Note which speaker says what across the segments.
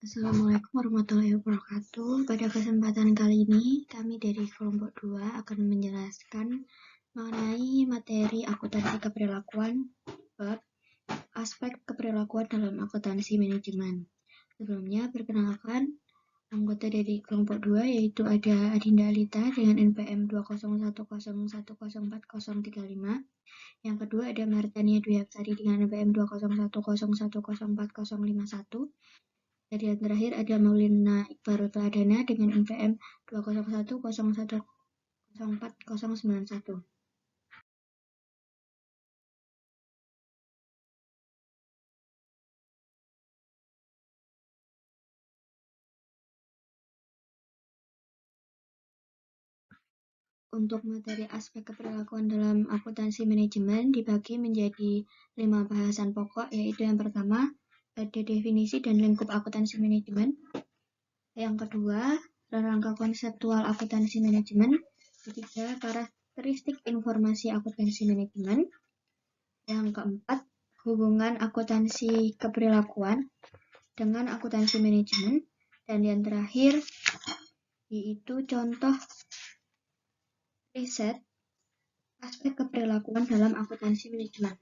Speaker 1: Assalamualaikum warahmatullahi wabarakatuh. Pada kesempatan kali ini, kami dari kelompok 2 akan menjelaskan mengenai materi akuntansi keperilakuan bab aspek keperilakuan dalam akuntansi manajemen. Sebelumnya, perkenalkan anggota dari kelompok 2 yaitu ada Adinda Alita dengan NPM 20101040035. Yang kedua ada Martania Dwi Hapsari dengan NPM 20101040051. Dan yang terakhir ada Maulina Iqbal Pradana dengan NPM 20101040091. Untuk materi aspek keperilakuan dalam akuntansi manajemen dibagi menjadi 5 bahasan pokok, yaitu yang pertama ada definisi dan lingkup akuntansi manajemen. Yang kedua, rangka konseptual akuntansi manajemen. Ketiga, karakteristik informasi akuntansi manajemen. Yang keempat, hubungan akuntansi keperilakuan dengan akuntansi manajemen. Dan yang terakhir, yaitu contoh riset aspek keperilakuan dalam akuntansi manajemen.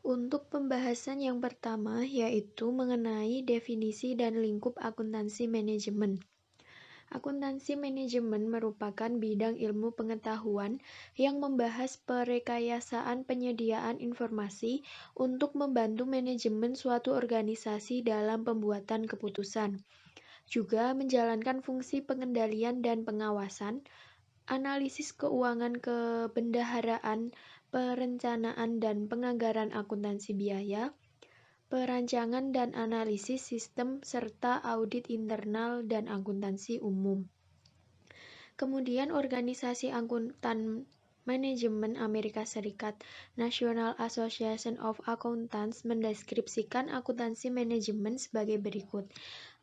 Speaker 2: Untuk pembahasan yang pertama yaitu mengenai definisi dan lingkup akuntansi manajemen. Akuntansi manajemen merupakan bidang ilmu pengetahuan yang membahas perekayasaan penyediaan informasi untuk membantu manajemen suatu organisasi dalam pembuatan keputusan. Juga menjalankan fungsi pengendalian dan pengawasan, analisis keuangan kebendaharaan, perencanaan dan penganggaran akuntansi biaya, perancangan dan analisis sistem, serta audit internal dan akuntansi umum. Kemudian organisasi akuntan manajemen Amerika Serikat, National Association of Accountants, mendeskripsikan akuntansi manajemen sebagai berikut.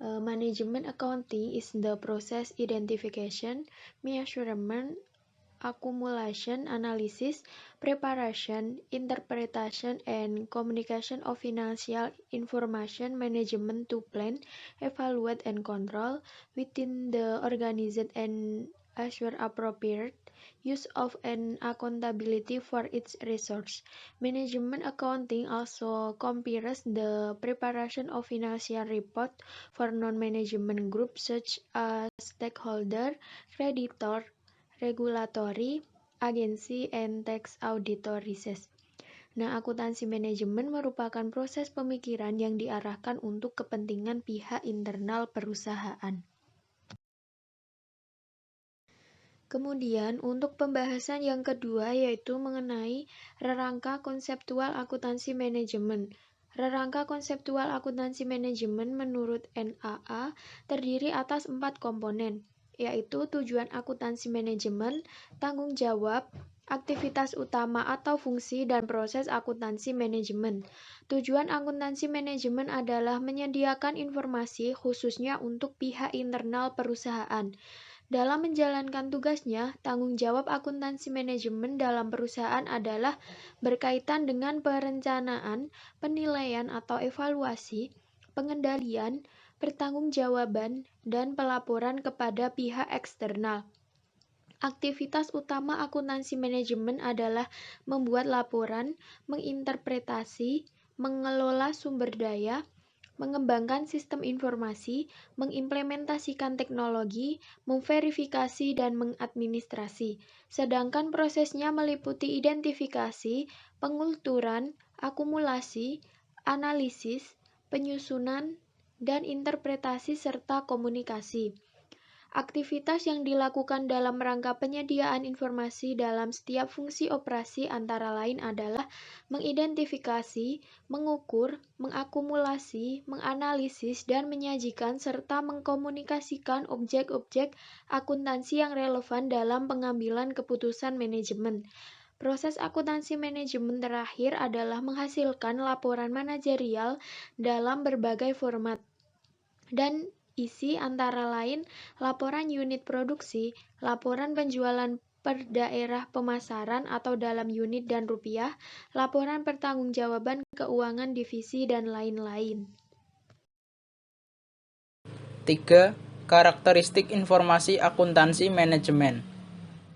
Speaker 2: Management accounting is the process identification, measurement, accumulation, analysis, preparation, interpretation, and communication of financial information management to plan, evaluate, and control within the organization and assure appropriate use of and accountability for its resources. Management accounting also compares the preparation of financial report for non-management groups such as stakeholder, creditor, regulatory, agency, and tax authorities. Nah, akuntansi manajemen merupakan proses pemikiran yang diarahkan untuk kepentingan pihak internal perusahaan. Kemudian, untuk pembahasan yang kedua yaitu mengenai rangka konseptual akuntansi manajemen. Rangka konseptual akuntansi manajemen menurut NAA terdiri atas 4 komponen, yaitu tujuan akuntansi manajemen, tanggung jawab, aktivitas utama atau fungsi, dan proses akuntansi manajemen. Tujuan akuntansi manajemen adalah menyediakan informasi khususnya untuk pihak internal perusahaan. Dalam menjalankan tugasnya, tanggung jawab akuntansi manajemen dalam perusahaan adalah berkaitan dengan perencanaan, penilaian atau evaluasi, pengendalian, pertanggungjawaban, dan pelaporan kepada pihak eksternal. Aktivitas utama akuntansi manajemen adalah membuat laporan, menginterpretasi, mengelola sumber daya, mengembangkan sistem informasi, mengimplementasikan teknologi, memverifikasi, dan mengadministrasi. Sedangkan prosesnya meliputi identifikasi, pengkulturan, akumulasi, analisis, penyusunan, dan interpretasi serta komunikasi. Aktivitas yang dilakukan dalam rangka penyediaan informasi dalam setiap fungsi operasi antara lain adalah mengidentifikasi, mengukur, mengakumulasi, menganalisis, dan menyajikan serta mengkomunikasikan objek-objek akuntansi yang relevan dalam pengambilan keputusan manajemen. Proses akuntansi manajemen terakhir adalah menghasilkan laporan manajerial dalam berbagai format dan isi antara lain laporan unit produksi, laporan penjualan per daerah pemasaran atau dalam unit dan rupiah, laporan pertanggungjawaban keuangan divisi, dan lain-lain.
Speaker 3: 3. Karakteristik informasi akuntansi manajemen.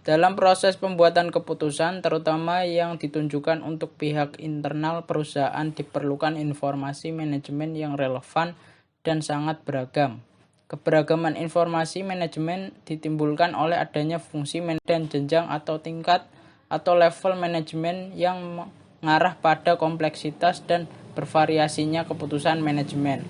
Speaker 3: Dalam proses pembuatan keputusan, terutama yang ditunjukkan untuk pihak internal perusahaan, diperlukan informasi manajemen yang relevan dan sangat beragam. Keberagaman informasi manajemen ditimbulkan oleh adanya fungsi dan jenjang atau tingkat atau level manajemen yang mengarah pada kompleksitas dan bervariasinya keputusan manajemen.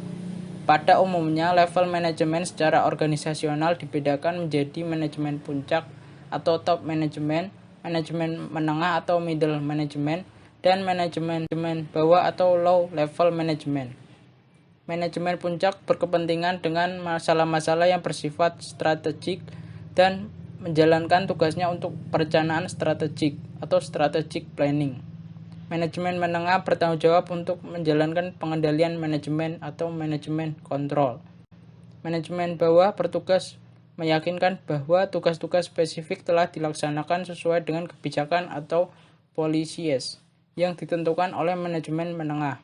Speaker 3: Pada umumnya, level manajemen secara organisasional dibedakan menjadi manajemen puncak atau top management, manajemen menengah atau middle management, dan manajemen bawah atau low level management. Manajemen puncak berkepentingan dengan masalah-masalah yang bersifat strategik dan menjalankan tugasnya untuk perencanaan strategik atau strategic planning. Manajemen menengah bertanggung jawab untuk menjalankan pengendalian manajemen atau manajemen kontrol. Manajemen bawah bertugas meyakinkan bahwa tugas-tugas spesifik telah dilaksanakan sesuai dengan kebijakan atau policies yang ditentukan oleh manajemen menengah.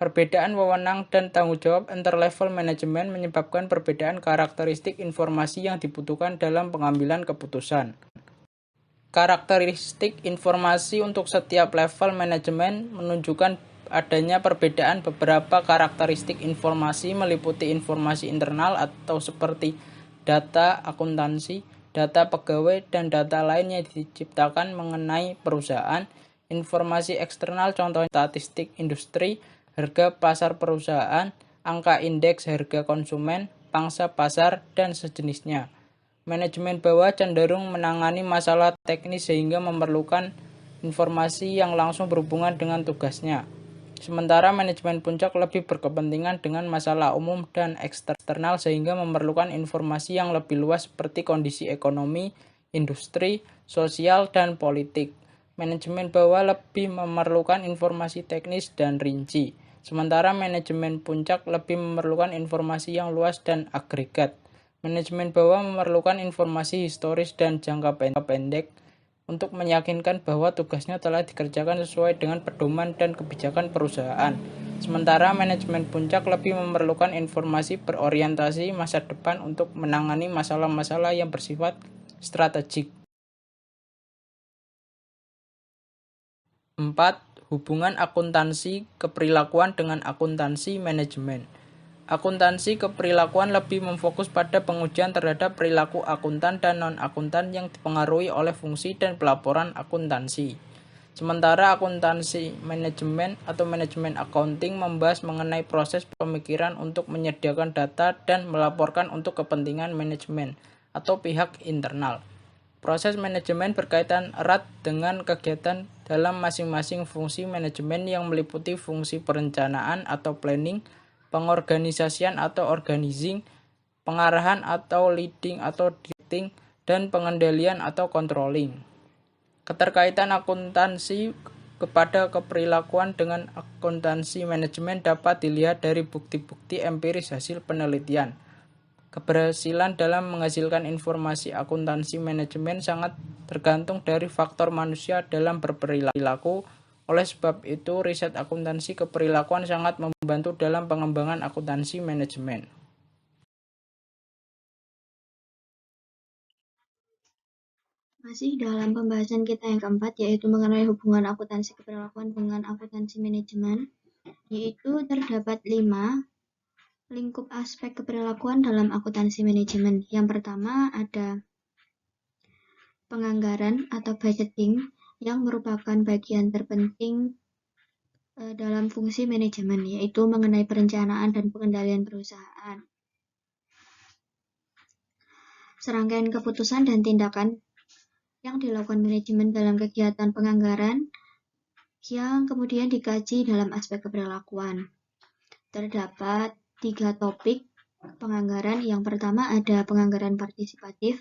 Speaker 3: Perbedaan wewenang dan tanggung jawab antar level manajemen menyebabkan perbedaan karakteristik informasi yang dibutuhkan dalam pengambilan keputusan. Karakteristik informasi untuk setiap level manajemen menunjukkan adanya perbedaan beberapa karakteristik informasi meliputi informasi internal atau seperti data akuntansi, data pegawai, dan data lain yang diciptakan mengenai perusahaan, informasi eksternal contohnya statistik industri, harga pasar perusahaan, angka indeks harga konsumen, pangsa pasar, dan sejenisnya. Manajemen bawah cenderung menangani masalah teknis sehingga memerlukan informasi yang langsung berhubungan dengan tugasnya. Sementara manajemen puncak lebih berkepentingan dengan masalah umum dan eksternal sehingga memerlukan informasi yang lebih luas seperti kondisi ekonomi, industri, sosial, dan politik. Manajemen bawah lebih memerlukan informasi teknis dan rinci. Sementara manajemen puncak lebih memerlukan informasi yang luas dan agregat. Manajemen bawah memerlukan informasi historis dan jangka pendek untuk meyakinkan bahwa tugasnya telah dikerjakan sesuai dengan pedoman dan kebijakan perusahaan. Sementara manajemen puncak lebih memerlukan informasi berorientasi masa depan untuk menangani masalah-masalah yang bersifat strategik. 4. Hubungan akuntansi keperilakuan dengan akuntansi manajemen. Akuntansi keperilakuan lebih memfokus pada pengujian terhadap perilaku akuntan dan non-akuntan yang dipengaruhi oleh fungsi dan pelaporan akuntansi. Sementara akuntansi manajemen atau manajemen accounting membahas mengenai proses pemikiran untuk menyediakan data dan melaporkan untuk kepentingan manajemen atau pihak internal. Proses manajemen berkaitan erat dengan kegiatan dalam masing-masing fungsi manajemen yang meliputi fungsi perencanaan atau planning, pengorganisasian atau organizing, pengarahan atau leading atau directing, dan pengendalian atau controlling. Keterkaitan akuntansi kepada keperilakuan dengan akuntansi manajemen dapat dilihat dari bukti-bukti empiris hasil penelitian. Keberhasilan dalam menghasilkan informasi akuntansi manajemen sangat tergantung dari faktor manusia dalam berperilaku. Oleh sebab itu, riset akuntansi keperilakuan sangat membantu dalam pengembangan akuntansi manajemen.
Speaker 1: Masih dalam pembahasan kita yang keempat, yaitu mengenai hubungan akuntansi keperilakuan dengan akuntansi manajemen, yaitu terdapat 5 lingkup aspek keperilakuan dalam akuntansi manajemen. Yang pertama ada penganggaran atau budgeting, yang merupakan bagian terpenting dalam fungsi manajemen, yaitu mengenai perencanaan dan pengendalian perusahaan. Serangkaian keputusan dan tindakan yang dilakukan manajemen dalam kegiatan penganggaran yang kemudian dikaji dalam aspek keperilakuan. Terdapat 3 topik penganggaran. Yang pertama ada penganggaran partisipatif.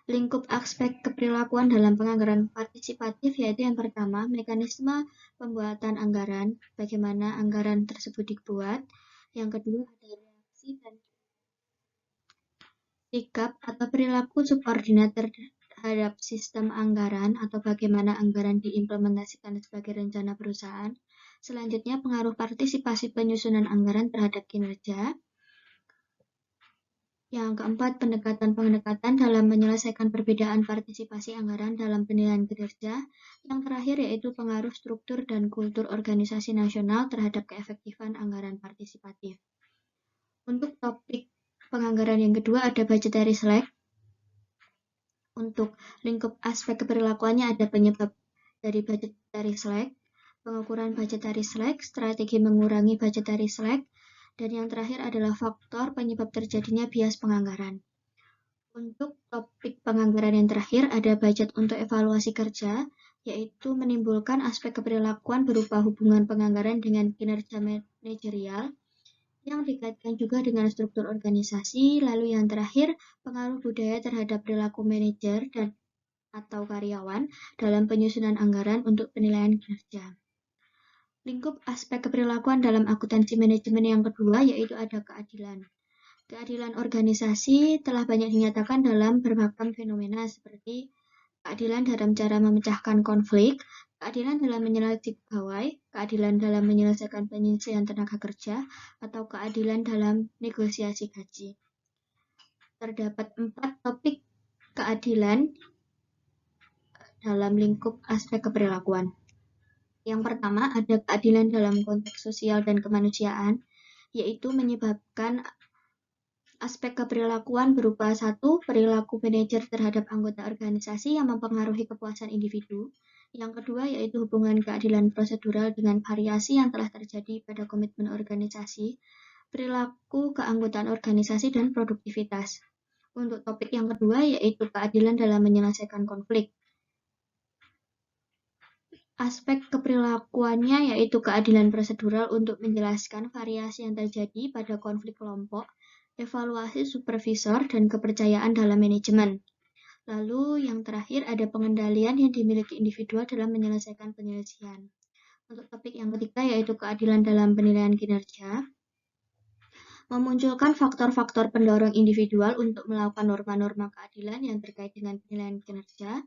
Speaker 1: Lingkup aspek keperilakuan dalam penganggaran partisipatif yaitu yang pertama, mekanisme pembuatan anggaran, bagaimana anggaran tersebut dibuat. Yang kedua ada reaksi dan sikap atau perilaku subordinat terhadap sistem anggaran atau bagaimana anggaran diimplementasikan sebagai rencana perusahaan. Selanjutnya, pengaruh partisipasi penyusunan anggaran terhadap kinerja. Yang keempat, pendekatan-pendekatan dalam menyelesaikan perbedaan partisipasi anggaran dalam penilaian kinerja. Yang terakhir yaitu pengaruh struktur dan kultur organisasi nasional terhadap keefektifan anggaran partisipatif. Untuk topik penganggaran yang kedua ada budgetary slack. Untuk lingkup aspek keperilakuannya ada penyebab dari budgetary slack, pengukuran budgetary slack, strategi mengurangi budgetary slack, dan yang terakhir adalah faktor penyebab terjadinya bias penganggaran. Untuk topik penganggaran yang terakhir ada budget untuk evaluasi kerja, yaitu menimbulkan aspek keperilakuan berupa hubungan penganggaran dengan kinerja manajerial, yang dikaitkan juga dengan struktur organisasi. Lalu yang terakhir, pengaruh budaya terhadap perilaku manajer dan atau karyawan dalam penyusunan anggaran untuk penilaian kinerja. Lingkup aspek keperilakuan dalam akuntansi manajemen yang kedua yaitu ada keadilan. Keadilan organisasi telah banyak dinyatakan dalam bermacam fenomena seperti keadilan dalam cara memecahkan konflik, keadilan dalam menyeleksi pegawai, keadilan dalam menyelesaikan penyelesaian tenaga kerja, atau keadilan dalam negosiasi gaji. Terdapat 4 topik keadilan dalam lingkup aspek keperilakuan. Yang pertama ada keadilan dalam konteks sosial dan kemanusiaan, yaitu menyebabkan aspek keperilakuan berupa 1. Perilaku manajer terhadap anggota organisasi yang mempengaruhi kepuasan individu. Yang kedua yaitu hubungan keadilan prosedural dengan variasi yang telah terjadi pada komitmen organisasi, perilaku keanggotaan organisasi, dan produktivitas. Untuk topik yang kedua yaitu keadilan dalam menyelesaikan konflik. Aspek keperilakuannya yaitu keadilan prosedural untuk menjelaskan variasi yang terjadi pada konflik kelompok, evaluasi supervisor, dan kepercayaan dalam manajemen. Lalu yang terakhir ada pengendalian yang dimiliki individu dalam menyelesaikan penyelesaian. Untuk topik yang ketiga yaitu keadilan dalam penilaian kinerja, memunculkan faktor-faktor pendorong individual untuk melakukan norma-norma keadilan yang terkait dengan penilaian kinerja,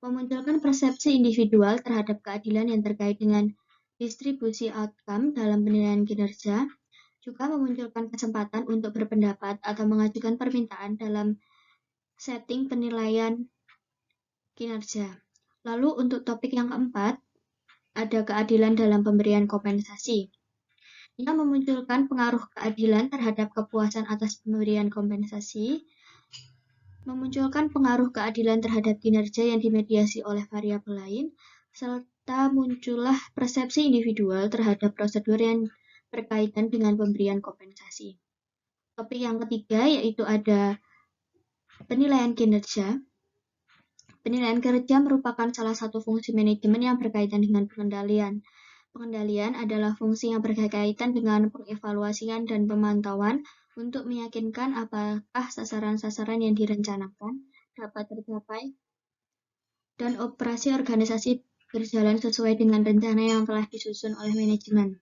Speaker 1: memunculkan persepsi individual terhadap keadilan yang terkait dengan distribusi outcome dalam penilaian kinerja, juga memunculkan kesempatan untuk berpendapat atau mengajukan permintaan dalam setting penilaian kinerja. Lalu untuk topik yang keempat, ada keadilan dalam pemberian kompensasi. Yang memunculkan pengaruh keadilan terhadap kepuasan atas pemberian kompensasi, memunculkan pengaruh keadilan terhadap kinerja yang dimediasi oleh variabel lain, serta muncullah persepsi individual terhadap prosedur yang berkaitan dengan pemberian kompensasi. Topik yang ketiga yaitu ada penilaian kinerja. Penilaian kinerja merupakan salah satu fungsi manajemen yang berkaitan dengan pengendalian. Pengendalian adalah fungsi yang berkaitan dengan pengevaluasian dan pemantauan untuk meyakinkan apakah sasaran-sasaran yang direncanakan dapat tercapai dan operasi organisasi berjalan sesuai dengan rencana yang telah disusun oleh manajemen.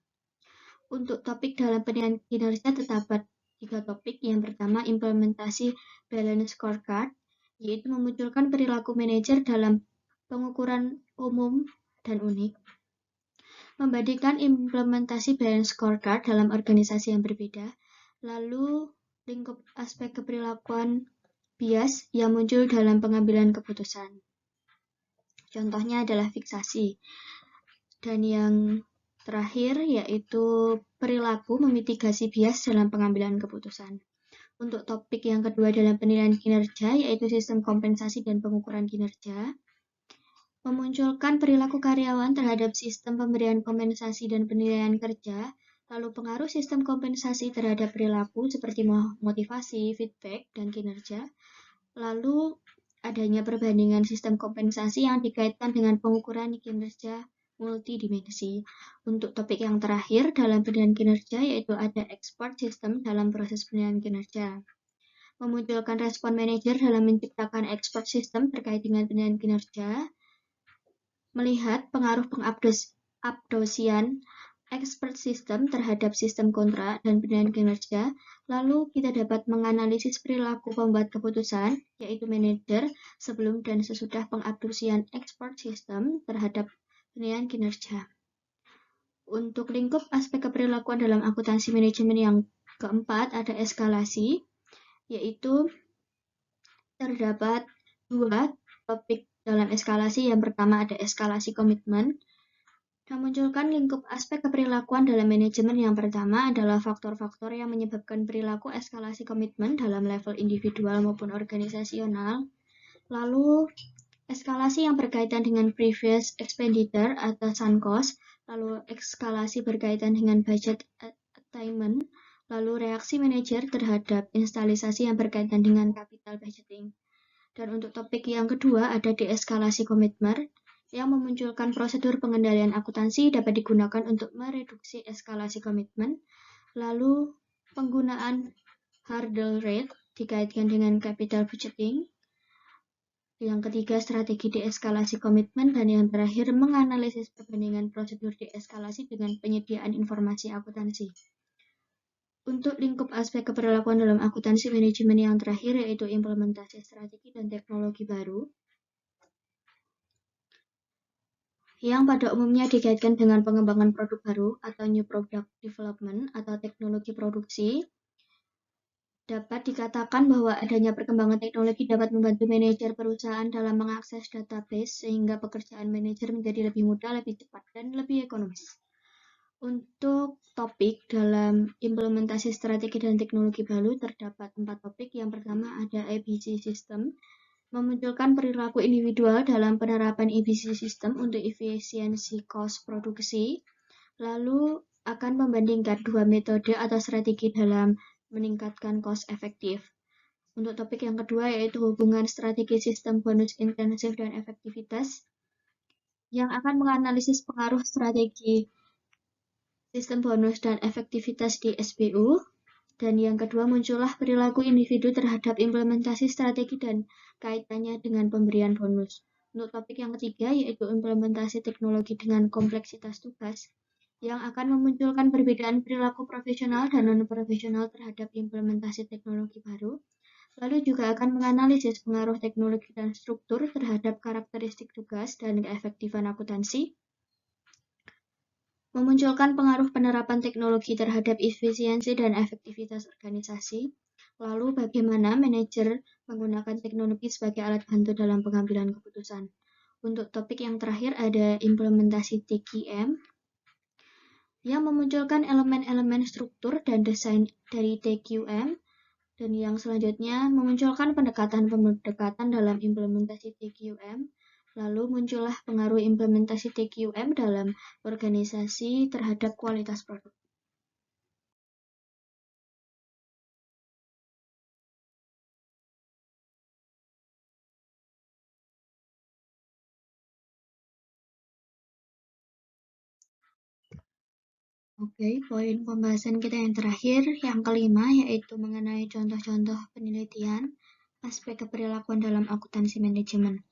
Speaker 1: Untuk topik dalam penilaian kinerja terdapat 3 topik. Yang pertama, implementasi balance scorecard, yaitu memunculkan perilaku manajer dalam pengukuran umum dan unik. Membandingkan implementasi balance scorecard dalam organisasi yang berbeda. Lalu, lingkup aspek keperilakuan bias yang muncul dalam pengambilan keputusan. Contohnya adalah fiksasi. Dan yang terakhir yaitu perilaku memitigasi bias dalam pengambilan keputusan. Untuk topik yang kedua dalam penilaian kinerja yaitu sistem kompensasi dan pengukuran kinerja, memunculkan perilaku karyawan terhadap sistem pemberian kompensasi dan penilaian kerja, lalu pengaruh sistem kompensasi terhadap perilaku seperti motivasi, feedback, dan kinerja, lalu adanya perbandingan sistem kompensasi yang dikaitkan dengan pengukuran kinerja multidimensi. Untuk topik yang terakhir dalam penilaian kinerja yaitu ada export system dalam proses penilaian kinerja. Memunculkan respon manajer dalam menciptakan export system terkait dengan penilaian kinerja. Melihat pengaruh pengabdosian expert system terhadap sistem kontrak dan penilaian kinerja, lalu kita dapat menganalisis perilaku pembuat keputusan, yaitu manajer, sebelum dan sesudah pengabduksian expert system terhadap penilaian kinerja. Untuk lingkup aspek keperilakuan dalam akuntansi manajemen yang keempat ada eskalasi, yaitu terdapat dua topik dalam eskalasi. Yang pertama ada eskalasi komitmen. Memunculkan lingkup aspek keperilakuan dalam manajemen yang pertama adalah faktor-faktor yang menyebabkan perilaku eskalasi komitmen dalam level individual maupun organisasional. Lalu, eskalasi yang berkaitan dengan previous expenditure atau sunk cost, lalu eskalasi berkaitan dengan budget attainment, lalu reaksi manajer terhadap instalisasi yang berkaitan dengan capital budgeting. Dan untuk topik yang kedua ada deeskalasi komitmen, yang memunculkan prosedur pengendalian akuntansi dapat digunakan untuk mereduksi eskalasi komitmen. Lalu, penggunaan hurdle rate dikaitkan dengan capital budgeting. Yang ketiga, strategi deeskalasi komitmen. Dan yang terakhir, menganalisis perbandingan prosedur deeskalasi dengan penyediaan informasi akuntansi. Untuk lingkup aspek keperilakuan dalam akuntansi manajemen yang terakhir, yaitu implementasi strategi dan teknologi baru, yang pada umumnya dikaitkan dengan pengembangan produk baru atau new product development atau teknologi produksi. Dapat dikatakan bahwa adanya perkembangan teknologi dapat membantu manajer perusahaan dalam mengakses database sehingga pekerjaan manajer menjadi lebih mudah, lebih cepat, dan lebih ekonomis. Untuk topik dalam implementasi strategi dan teknologi baru terdapat 4 topik. Yang pertama ada ABC System, memunculkan perilaku individual dalam penerapan ABC System untuk efisiensi cost produksi, lalu akan membandingkan dua metode atau strategi dalam meningkatkan cost efektif. Untuk topik yang kedua yaitu hubungan strategi sistem bonus intensif dan efektivitas, yang akan menganalisis pengaruh strategi sistem bonus dan efektivitas di SBU. Dan yang kedua muncullah perilaku individu terhadap implementasi strategi dan kaitannya dengan pemberian bonus. Untuk topik yang ketiga yaitu implementasi teknologi dengan kompleksitas tugas, yang akan memunculkan perbedaan perilaku profesional dan non-profesional terhadap implementasi teknologi baru. Lalu juga akan menganalisis pengaruh teknologi dan struktur terhadap karakteristik tugas dan keefektifan akuntansi. Memunculkan pengaruh penerapan teknologi terhadap efisiensi dan efektivitas organisasi. Lalu bagaimana manajer menggunakan teknologi sebagai alat bantu dalam pengambilan keputusan. Untuk topik yang terakhir ada implementasi TQM, yang memunculkan elemen-elemen struktur dan desain dari TQM. Dan yang selanjutnya memunculkan pendekatan dalam implementasi TQM. Lalu muncullah pengaruh implementasi TQM dalam organisasi terhadap kualitas produk. Oke, poin pembahasan kita yang terakhir, yang kelima, yaitu mengenai contoh-contoh penelitian aspek keperilakuan dalam akuntansi manajemen.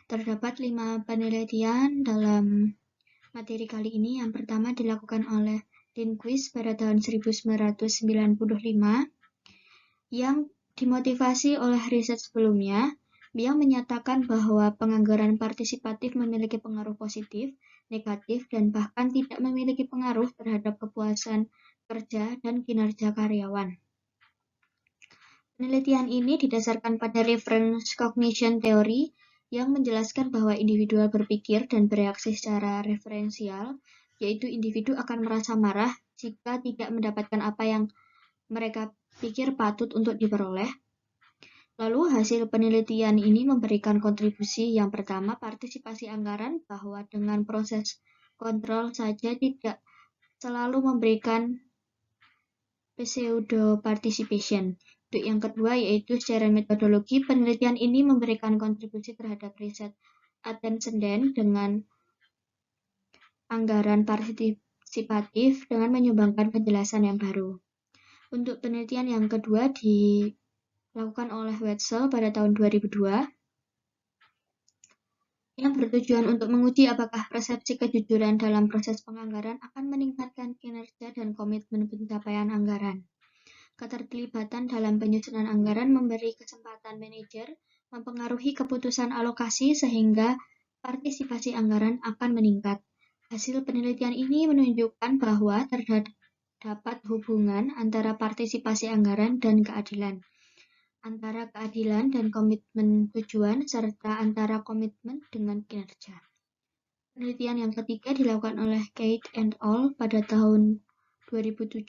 Speaker 1: Terdapat 5 penelitian dalam materi kali ini. Yang pertama dilakukan oleh Lindqvist pada tahun 1995 yang dimotivasi oleh riset sebelumnya yang menyatakan bahwa penganggaran partisipatif memiliki pengaruh positif, negatif, dan bahkan tidak memiliki pengaruh terhadap kepuasan kerja dan kinerja karyawan. Penelitian ini didasarkan pada reference cognition theory yang menjelaskan bahwa individual berpikir dan bereaksi secara referensial, yaitu individu akan merasa marah jika tidak mendapatkan apa yang mereka pikir patut untuk diperoleh. Lalu hasil penelitian ini memberikan kontribusi. Yang pertama, partisipasi anggaran, bahwa dengan proses kontrol saja tidak selalu memberikan pseudo participation. Untuk yang kedua yaitu secara metodologi, penelitian ini memberikan kontribusi terhadap riset Attendance dengan anggaran partisipatif dengan menyumbangkan penjelasan yang baru. Untuk penelitian yang kedua dilakukan oleh Wetzel pada tahun 2002 yang bertujuan untuk menguji apakah persepsi kejujuran dalam proses penganggaran akan meningkatkan kinerja dan komitmen pencapaian anggaran. Keterlibatan dalam penyusunan anggaran memberi kesempatan manajer mempengaruhi keputusan alokasi sehingga partisipasi anggaran akan meningkat. Hasil penelitian ini menunjukkan bahwa terdapat hubungan antara partisipasi anggaran dan keadilan, antara keadilan dan komitmen tujuan, serta antara komitmen dengan kinerja. Penelitian yang ketiga dilakukan oleh Kate and al. Pada tahun 2007,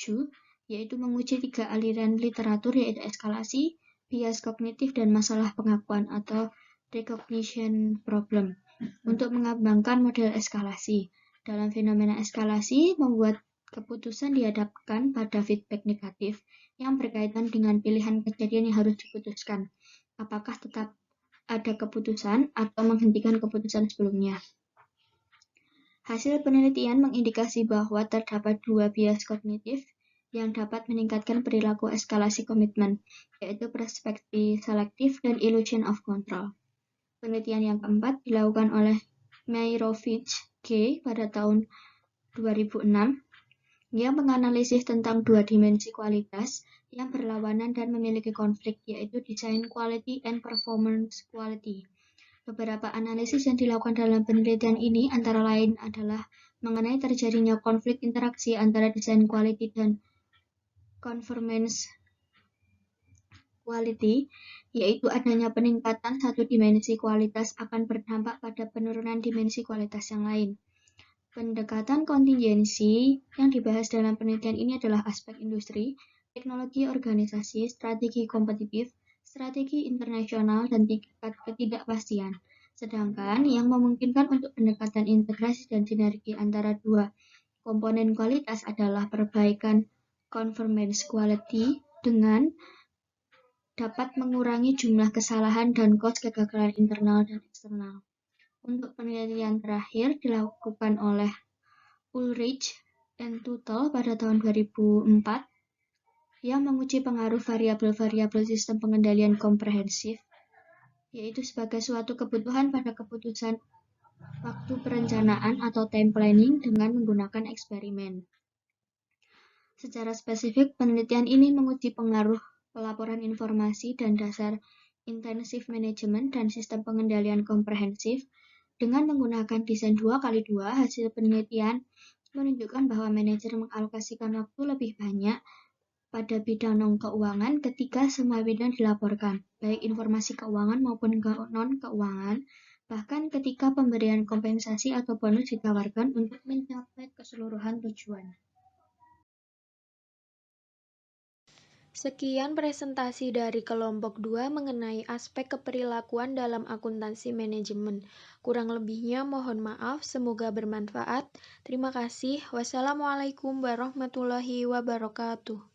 Speaker 1: yaitu menguji 3 aliran literatur, yaitu eskalasi, bias kognitif, dan masalah pengakuan atau recognition problem, untuk mengembangkan model eskalasi. Dalam fenomena eskalasi, membuat keputusan dihadapkan pada feedback negatif yang berkaitan dengan pilihan kejadian yang harus diputuskan, apakah tetap ada keputusan atau menghentikan keputusan sebelumnya. Hasil penelitian mengindikasi bahwa terdapat 2 bias kognitif yang dapat meningkatkan perilaku eskalasi komitmen, yaitu perspektif selektif dan illusion of control. Penelitian yang keempat dilakukan oleh Meyrovich G. pada tahun 2006, yang menganalisis tentang 2 dimensi kualitas yang berlawanan dan memiliki konflik, yaitu design quality and performance quality. Beberapa analisis yang dilakukan dalam penelitian ini antara lain adalah mengenai terjadinya konflik interaksi antara design quality dan performance quality, yaitu adanya peningkatan satu dimensi kualitas akan berdampak pada penurunan dimensi kualitas yang lain. Pendekatan kontingensi yang dibahas dalam penelitian ini adalah aspek industri, teknologi organisasi, strategi kompetitif, strategi internasional, dan tingkat ketidakpastian. Sedangkan yang memungkinkan untuk pendekatan integrasi dan sinergi antara 2 komponen kualitas adalah perbaikan performance quality dengan dapat mengurangi jumlah kesalahan dan kos kegagalan internal dan eksternal. Untuk penelitian terakhir dilakukan oleh Ulrich and Tuttle pada tahun 2004, yang menguji pengaruh variabel-variabel sistem pengendalian komprehensif, yaitu sebagai suatu kebutuhan pada keputusan waktu perencanaan atau time planning dengan menggunakan eksperimen. Secara spesifik, penelitian ini menguji pengaruh pelaporan informasi dan dasar intensive management dan sistem pengendalian komprehensif dengan menggunakan desain 2x2. Hasil penelitian menunjukkan bahwa manajer mengalokasikan waktu lebih banyak pada bidang non-keuangan ketika semua bidang dilaporkan, baik informasi keuangan maupun non-keuangan, bahkan ketika pemberian kompensasi atau bonus ditawarkan untuk mencapai keseluruhan tujuan.
Speaker 2: Sekian presentasi dari kelompok 2 mengenai aspek keperilakuan dalam akuntansi manajemen. Kurang lebihnya mohon maaf, semoga bermanfaat. Terima kasih. Wassalamualaikum warahmatullahi wabarakatuh.